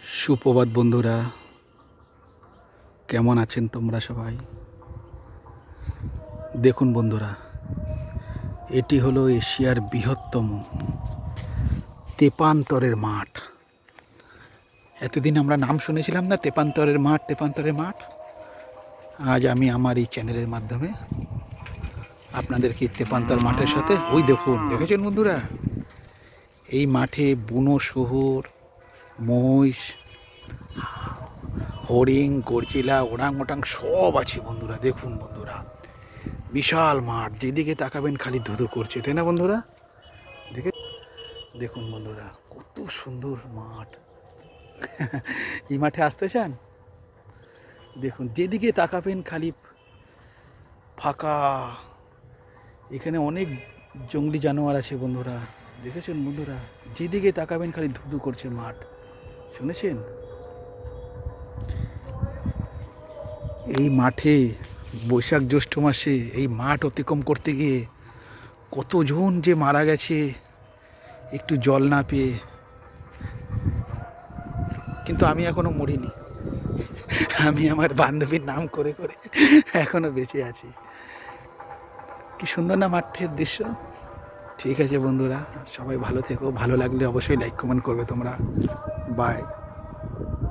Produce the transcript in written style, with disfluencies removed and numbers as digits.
সুপ্রভাত বন্ধুরা, কেমন আছেন তোমরা সবাই? দেখুন বন্ধুরা, এটি হলো এশিয়ার বৃহত্তম তেপান্তরের মাঠ। এতদিন আমরা নাম শুনেছিলাম না, তেপান্তরের মাঠ, তেপান্তরের মাঠ। আজ আমি আমার এই চ্যানেলের মাধ্যমে আপনাদেরকে তেপান্তর মাঠের সাথে, ওই দেখুন, দেখেছেন বন্ধুরা, এই মাঠে বুনো শুয়োর, মহিষ, হরিণ, গরজিলা, ওরাং ওটাং সব আছে বন্ধুরা। দেখুন বন্ধুরা, বিশাল মাঠ, যেদিকে তাকাবেন খালি ধুধু করছে, তাই না বন্ধুরা? দেখে দেখুন বন্ধুরা, কত সুন্দর মাঠ। এই মাঠে আসতে চান? দেখুন, যেদিকে তাকাবেন খালি ফাঁকা। এখানে অনেক জঙ্গলি জানোয়ার আছে বন্ধুরা, দেখেছেন বন্ধুরা? যেদিকে তাকাবেন খালি ধুধু করছে মাঠ। শুনেছেন? এই মাঠে বৈশাখ জ্যৈষ্ঠ মাসে এই মাঠ অতিক্রম করতে গিয়ে কতজন যে মারা গেছে একটু জল না পেয়ে। কিন্তু আমি এখনো মরিনি, আমি আমার বান্ধবীর নাম করে করে এখনো বেঁচে আছি। কি সুন্দর না মাঠের দৃশ্য? ঠিক আছে বন্ধুরা, সবাই ভালো থেকো। ভালো লাগলে অবশ্যই লাইক কমেন্ট করবে তোমরা। বাই।